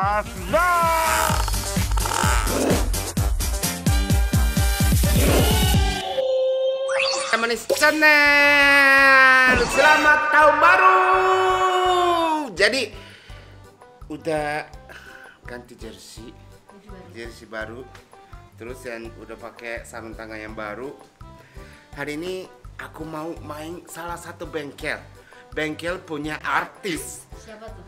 Asbak. Manis Channel, selamat tahun baru. Jadi udah ganti jersey baru, terus yang udah pakai sarung tangan yang baru. Hari ini aku mau main salah satu bengkel punya artis. Siapa tuh?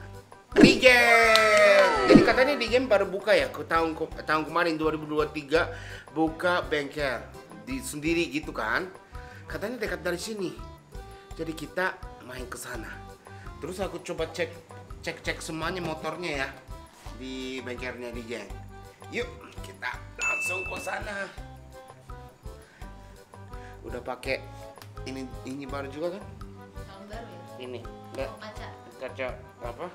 Regen. Jadi katanya Regen baru buka ya, ke tahun kemarin 2023 buka bengkel di sendiri gitu kan. Katanya dekat dari sini. Jadi kita main ke sana. Terus aku coba cek semuanya motornya ya di bengkelnya Regen. Yuk, kita langsung ke sana. Udah pakai ini baru juga kan? Tahun baru ya? Ini. Enggak. Oh, Kaca apa?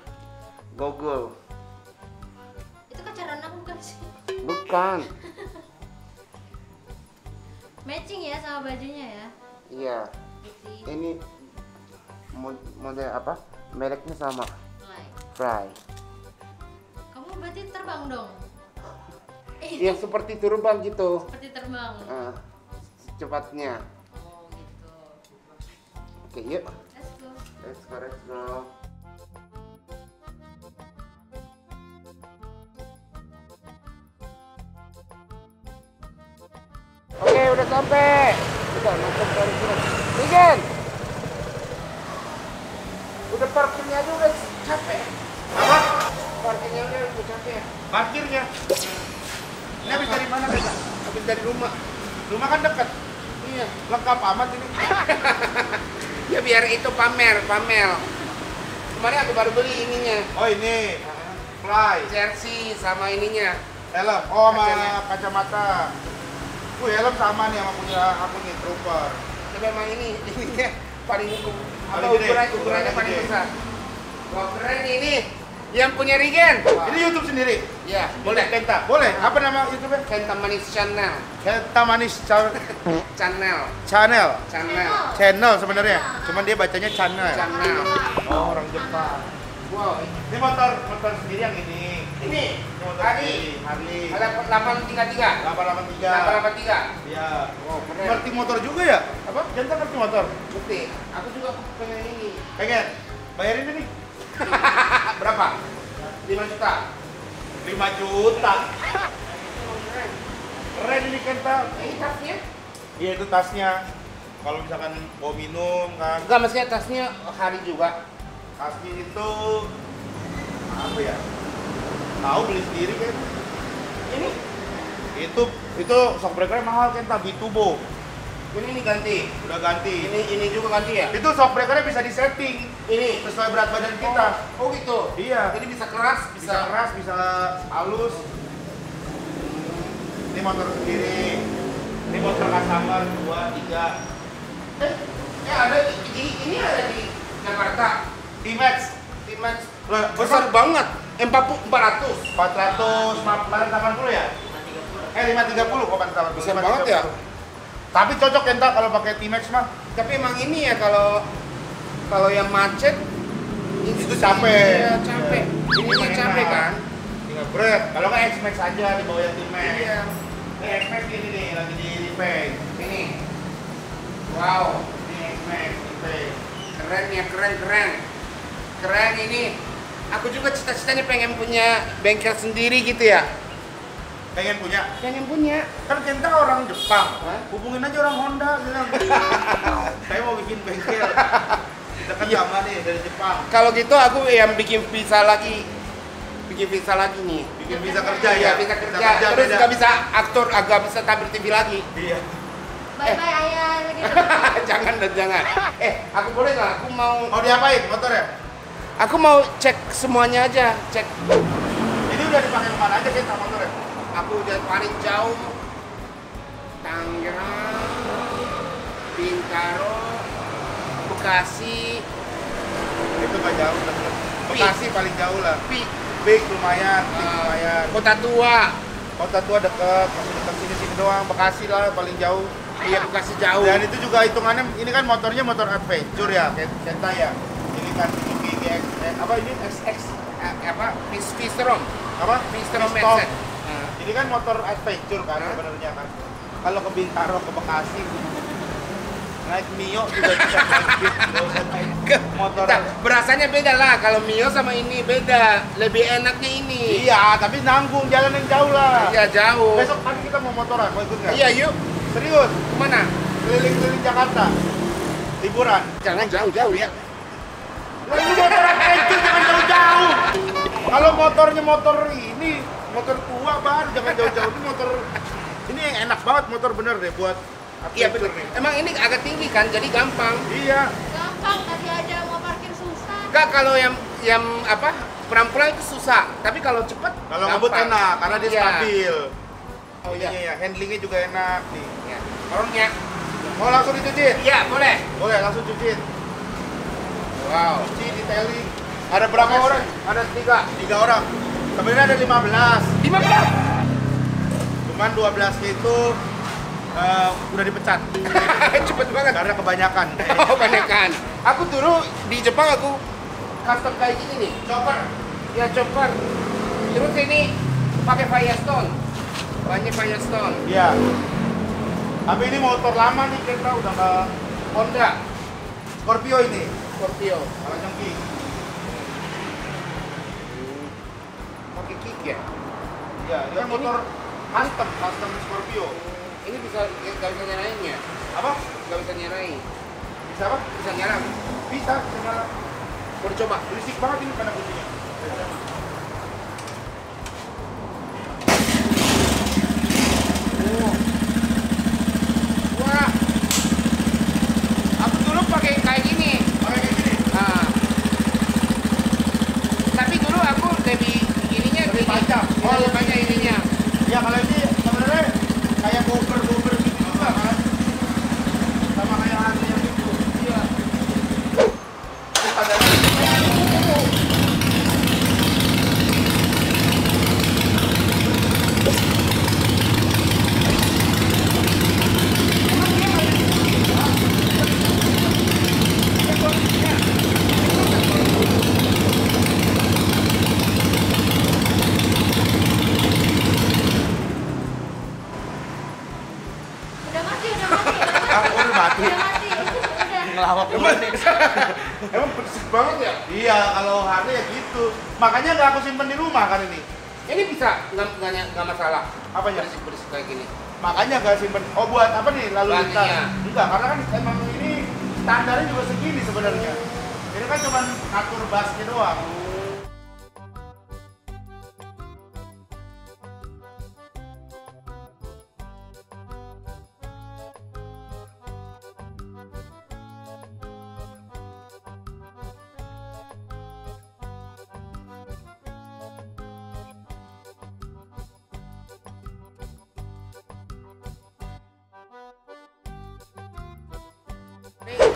Gogol. itu kaca renang bukan sih? Bukan. Matching ya sama bajunya ya? Iya. Putih. Ini model apa? Mereknya sama. Like. Fry. Kamu berarti terbang dong? Yang seperti terbang gitu. Seperti terbang. Cepatnya. Oh gitu. Oke, yuk. Let's go. Let's go. Oke, udah sampai. Udah masuk dari sini. Regen. Udah parkirnya aja udah capek. Apa? Parkirnya udah capek. Parkirnya. Ini habis dari mana, Beta? Habis dari rumah. Rumah kan dekat. Iya. Lengkap amat ini. Ya biar itu pamer. Kemarin aku baru beli ininya. Oh, ini. Fly. Jersey sama ininya. Helm. Oh, sama Kacanya. kacamata. Helm sama nih sama punya aku nih, Trooper. Tapi emang ininya paling Paling gede. ukurannya paling Gede. besar. Wah keren ini. Yang punya Regen. Ini YouTube sendiri? Ya, boleh. Kenta. Boleh. Apa nama YouTube-nya? Kenta Manis Channel. Kenta Manis Channel. Channel sebenarnya. Cuman dia bacanya channel. Channel. Oh, orang Jepang. Wow. Ini motor sendiri yang ini. Ini Motor Harley. Harley. Ada 833. 883. 883. Iya. Oh, keren. Ngerti motor juga ya? Apa? Kenta ngerti motor? Bukti. Aku juga pengen ini. Pengen? Bayarin ini. Berapa? 5 juta. 5 juta. Keren. Keren ini Kenta. Ini tasnya? Iya, itu tasnya. Kalau misalkan mau minum kan. Enggak, maksudnya tasnya hari juga. Tasnya itu apa ya? Tahu beli sendiri kan? Ini? Itu shock breaker mahal Kenta, Bitubo. Ini ganti. Udah ganti. Ini juga ganti ya? Itu shock breakernya bisa disetting Ini sesuai berat badan kita. Oh gitu. Iya. Jadi bisa keras, Bisa keras, bisa halus. Ini motor sendiri. Ini motor customer 2, 3. Ada ini ada di Jakarta. T-Max. T-Max Lah, besar banget. 400. 480 ya? 530 kok 480. Besar banget ya. Tapi cocok Kenta kalau pakai T-Max mah. Tapi emang ini ya kalau yang macet Itu capek. Iya, capek. Ininya capek kan? Tinggal break. Kalau nggak X-Max aja di bawah yang T-Max. Iya. Ini X-Max ini nih lagi di repaint. Ini. Wow. Ini X-Max repaint. Keren ya, keren. Keren ini. Aku juga cita-citanya pengen punya bengkel sendiri gitu ya. Pengen punya? Pengen punya. Kan Kenta orang Jepang. Hah? Hubungin aja orang Honda bilang. Saya mau bikin bengkel. Dekat sama nih dari Jepang. Kalau gitu aku yang bikin visa lagi nih. Bikin visa kerja Iya, ya. bisa kerja. Terus beda. nggak bisa aktor, agak bisa tampil TV lagi. Iya. Bye bye ayah gitu. jangan. Aku boleh nggak? Aku mau diapain motornya? Aku mau cek semuanya aja, cek. Ini udah dipakai kemana aja Kenta motornya? Aku udah paling jauh Tangerang, Bintaro, Bekasi. Itu nggak jauh lah. Bekasi paling jauh lah. Big lumayan, Kota Tua. Kota Tua deket, masih dekat sini doang. Bekasi lah paling jauh. Iya, Bekasi jauh. Dan itu juga hitungannya, ini kan motornya motor adventure ya, Kenta ya. Ini kan Suzuki apa ini SX apa Vistrom apa Vistrom Stop. Mindset. Ini kan motor adventure kan sebenarnya kan. Kalau ke Bintaro ke Bekasi naik Mio juga bisa naik Beat, nggak usah naik motor. Nah, berasanya beda lah kalau Mio sama ini beda, lebih enaknya ini. Iya, tapi nanggung jalan yang jauh lah. Iya jauh. Besok pagi kita mau motoran, mau ikut nggak? Iya yuk. Serius, Mana? keliling-keliling Jakarta, liburan. Jangan jauh-jauh ya. Lalu motor adventure jangan jauh-jauh. Kalau motornya motor ini, motor tua baru jangan jauh-jauh. Ini motor ini yang enak banget motor bener deh buat Iya adventure betul. nih. Emang ini agak tinggi kan, jadi gampang. Iya. Gampang tadi aja mau parkir susah. Enggak kalau yang apa pelan-pelan itu susah, tapi kalau cepat Kalau ngebut enak karena dia Iya. stabil. Oh iya. Ininya ya, handlingnya juga enak nih. Ya. Orangnya. Mau langsung dicuciin? Iya boleh. Boleh langsung cuciin. Wow. Cuci, detailing. Ada berapa orang? Ada 3. 3 orang. Sebenarnya ada 15. 15. Cuman 12 itu udah dipecat Cepet banget. karena kebanyakan. Oh banyakan. Aku dulu di Jepang aku custom kayak gini nih. Chopper. Ya chopper. Terus ini pakai Firestone. Banyak Firestone. Iya. Tapi ini motor lama nih kita udah nggak Honda Scorpio ini. Scorpio. Kalau jengking. Pakai kick ya. Iya, ini kan Ini- motor custom Scorpio. Ini bisa nggak bisa nyalainnya. Apa? Nggak bisa nyalain. Bisa apa? Bisa nyala. Bisa nyala. Mau dicoba? Berisik banget ini pada kuncinya. Oh. Wah. Aku dulu pakai kayak gini. Pakai kayak gini. Nah. Tapi dulu aku lebih ininya Lebih panjang. Oh, lebih banyak ininya. Ya kalau ini sebenarnya kayak bumper gitu juga kan. Sama kayak harga yang itu. Iya. Terus ada Udah mati, udah mati. aku udah mati. Udah mati. Udah. Ngelawak dulu nih. Emang bersih banget ya? Iya, kalau harga ya gitu. Makanya nggak aku simpen di rumah kan ini. Ini bisa nggak masalah. Apanya? Bersih kayak gini. Makanya nggak simpen. Oh buat apa nih lalu lintas? Gantinya. Enggak, karena kan emang ini standarnya juga segini sebenarnya. Ini kan cuma ngatur basnya doang.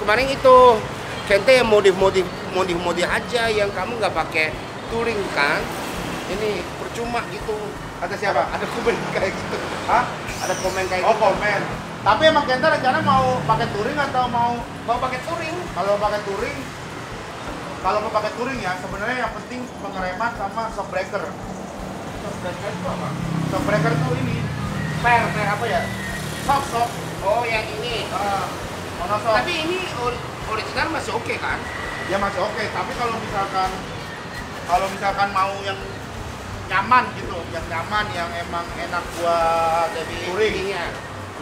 Kemarin itu Kente yang modif aja yang kamu nggak pakai touring kan? Ini percuma gitu. Kata siapa? Ada komen kayak gitu. Hah? Ada komen kayak Oh gitu. komen. Tapi emang Kenta rencana mau pakai touring atau mau Mau pakai touring? kalau pakai touring? Kalau mau pakai touring ya sebenarnya yang penting pengereman sama shock breaker. Mereka itu apa? Shock breaker tuh ini per apa ya? Shock. Oh yang ini. Monoshock. Tapi ini original masih oke kan? Ya masih oke, tapi kalau misalkan mau yang nyaman gitu, yang nyaman, yang emang enak buat jadi touring, Ininya.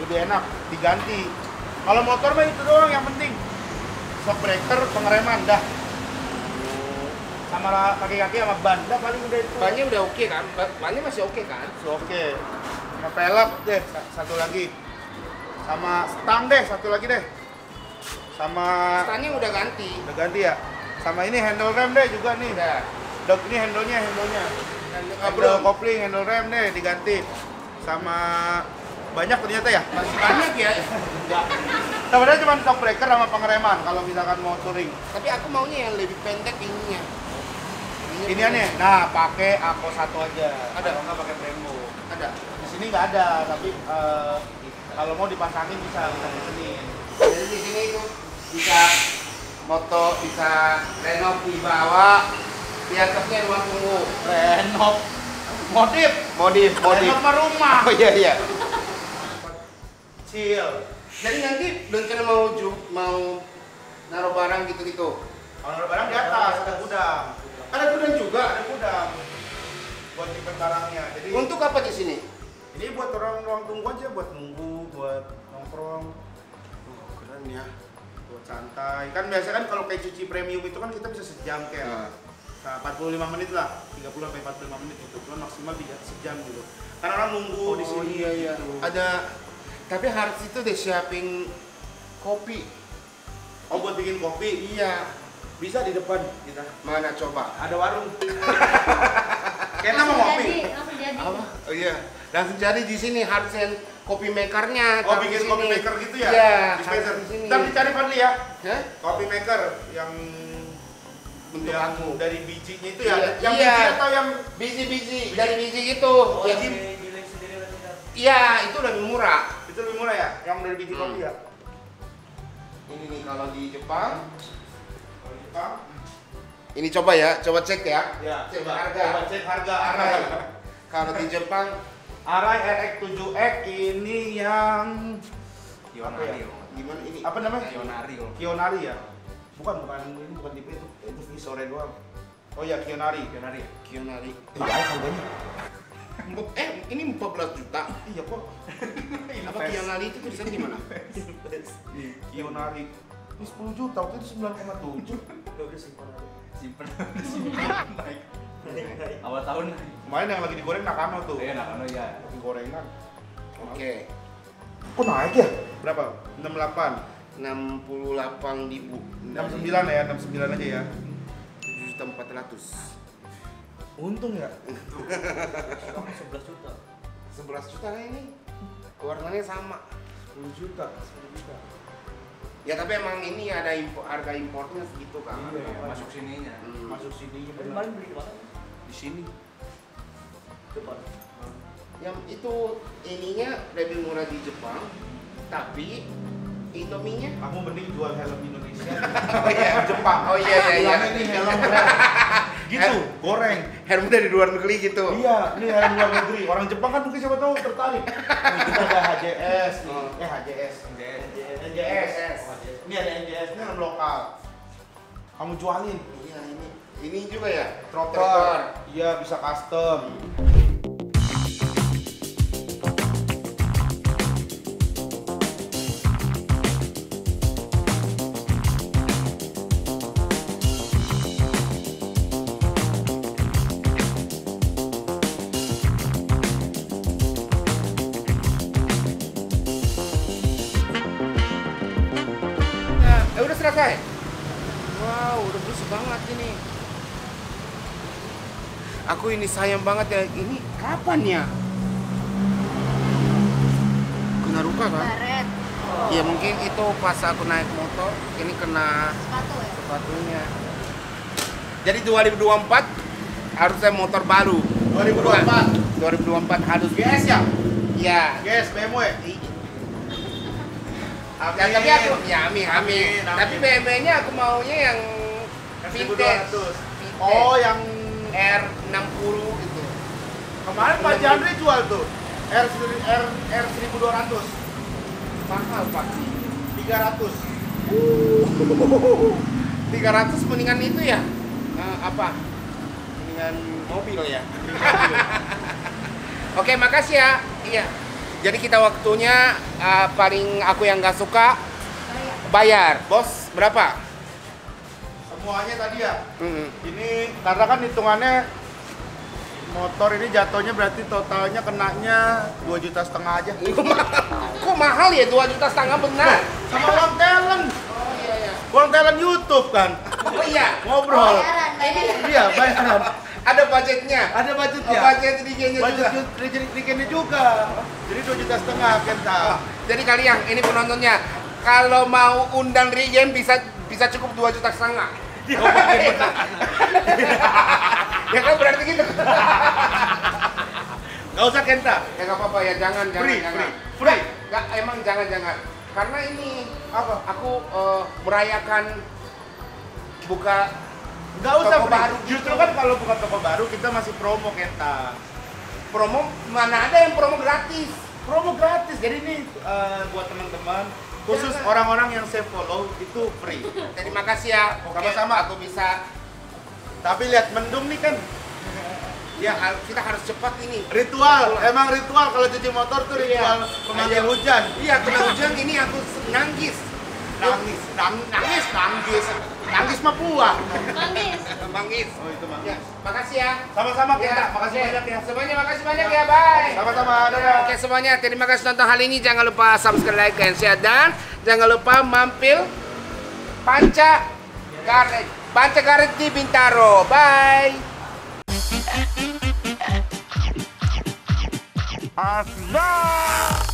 lebih enak diganti. Kalau motor mah itu doang yang penting, shock breaker, pengereman, dah. Sama kaki-kaki sama ban, dah paling udah itu. Bannya udah oke kan? Bannya masih oke kan? Oke. Sama velg deh, satu lagi. Sama stang deh, satu lagi deh. Sama Stannya udah ganti. udah ganti ya. Sama ini handle rem deh juga nih. Udah. Dok, ini handle-nya. Handle kopling, handle rem deh diganti. Sama banyak ternyata ya. Masih banyak ya. Enggak. Sebenarnya cuma shock breaker sama pengereman kalau misalkan mau touring. Tapi aku maunya yang lebih pendek ininya. Ini aneh. Nah, pakai Ako 1 aja. Ada? Kalau nggak pakai Brembo. Ada. Di sini nggak ada, tapi kalau mau dipasangin bisa disenin. Jadi di sini itu bisa motor bisa renov dibawa, di atasnya ruang tunggu. Renov. Modif. Modif. Renov mah rumah. Oh iya. Chill. Jadi nanti rencana mau naruh barang gitu-gitu. Kalau barang di atas ada gudang. Ada gudang juga. Ada gudang. Buat simpen barangnya. Jadi Untuk apa di sini? ini buat orang ruang tunggu aja, buat nunggu, buat nongkrong, Oh, keren ya. buat santai. Kan biasa kan kalau kayak cuci premium itu kan kita bisa sejam kayak. Nah, 45 menit lah, 30 sampai 45 menit itu. Cuman maksimal 3 sejam gitu. Karena orang nunggu di sini. Iya. Gitu. Ada, tapi harus itu deh siapin kopi. Oh, buat bikin kopi? Iya. Bisa di depan kita. Mana coba? Ada warung. Kita mau ngopi. Langsung jadi. Apa? Oh iya. Langsung jadi di sini harus yang kopi makernya. Oh, taruh bikin di kopi sini. maker gitu ya? Iya. Dispenser. harus di sini. Ntar dicari Fadli ya. Hah? Kopi maker yang Bentuk yang aku. dari bijinya itu ya. Iya. Yang Iya. biji atau yang Biji-biji dari biji gitu. Oh, Yang giling sendiri lah tidak. iya, itu lebih murah. Itu lebih murah ya? Yang dari biji Hmm. kopi ya? Ini nih kalau di Jepang. Kalau Jepang. Ini coba ya, coba cek ya. Ya, Cek coba harga. coba cek harga Arai. Arai. Kalau di Jepang Arai RX7X ini yang Kionario. gimana ini? apa namanya? Kionario. Kionari ya? Bukan ini bukan tipe itu visore doang. Oh ya Kionari. Kionario. Kionari. Iya, harganya. Ini 14 juta. Iya kok. Apa Kionari itu tulisannya di mana? Kionari. Ini 10 juta, waktu itu 9,7. Udah simpan aja. Simpen. Awal tahun. Main yang lagi digoreng Nakano tuh. Iya, Nakano ya. Lagi gorengan. Oke. Kok naik ya? Berapa? 68. 68.000. 69 ya, 69 aja ya. 7.400.000. Untung ya. 11 juta. 11 juta lah ini. Warnanya sama. 10 juta, 10 juta. Ya tapi emang ini ada harga importnya segitu kan. Iya. Masuk sininya. Masuk sini Kemarin beli di mana? Di sini. Jepang. Yang itu ininya lebih murah di Jepang, tapi Indominya. Kamu mending jual helm Indonesia. Oh iya. Jepang. Oh iya. Bilangnya ini helm brand. Gitu, goreng. Helm dari luar negeri gitu. Iya, ini helm luar negeri. Orang Jepang kan mungkin siapa tahu tertarik. Nih, kita ada HJS nih. HJS. NJS. Ini ada NJS, ini helm lokal. Kamu jualin. Iya ini juga ya. Trotter. Iya, bisa custom. Udah selesai. Wow, udah bersih banget ini. Aku ini sayang banget ya. Ini kapan ya? Kena luka kan? Baret. Ya mungkin itu pas aku naik motor, ini kena Sepatu ya. sepatunya. Jadi 2024 harusnya motor baru. 2024. 2024 harus. GS ya? Iya. GS BMW. Ya, tapi aku ya amin. Amin. Tapi BMW-nya aku maunya yang vintage. Oh, yang R60 gitu. kemarin Pak Jandri jual tuh. R 1200. Mahal Pak. 300. 300 mendingan itu ya. Apa? Mendingan mobil ya. Oke, makasih ya. Iya. Jadi kita waktunya paling aku yang nggak suka bayar. Bos, berapa? Semuanya tadi ya. Mm-mm. Ini karena kan hitungannya motor ini jatuhnya berarti totalnya kenanya 2,5 juta aja. Kok mahal ya 2,5 juta benar? Sama uang talent. Oh iya. Uang talent YouTube kan. Oh iya. Ngobrol. Bayaran. Iya, bayaran. Ada budgetnya. Ada budgetnya. Budget DJ-nya Budget juga. weekendnya juga. Jadi 2,5 juta Kenta. Jadi kalian ini penontonnya, kalau mau undang Regen bisa cukup 2,5 juta. Ya kan berarti gitu. Gak usah Kenta. Ya nggak apa-apa ya, jangan. Free. Nggak, emang jangan. Karena ini apa? Aku merayakan buka Nggak usah toko free. baru Justru gitu. kan kalau buka toko baru kita masih promo Kenta. promo, mana ada yang promo gratis? Promo gratis. Jadi ini buat teman-teman khusus Jangan. orang-orang yang saya follow itu free. Terima kasih ya. Oke, Sama-sama. aku bisa. Tapi lihat mendung nih kan Ya kita harus cepat ini. ritual. Emang ritual kalau cuci motor tuh Iya. ritual pemanggil Ayo. hujan. Iya, kena hujan ini aku nangis. Nangis mah puah. Manggis. Manggis. Oh itu mah. Ya, makasih ya. Sama-sama Kenta. Ya, Makasih oke. banyak ya. Semuanya makasih banyak ya, bye. Sama-sama. Dadah. Oke semuanya, terima kasih nonton hal ini. Jangan lupa subscribe, like, and share. Dan jangan lupa mampir Panca Garage di Bintaro. Bye. Asda.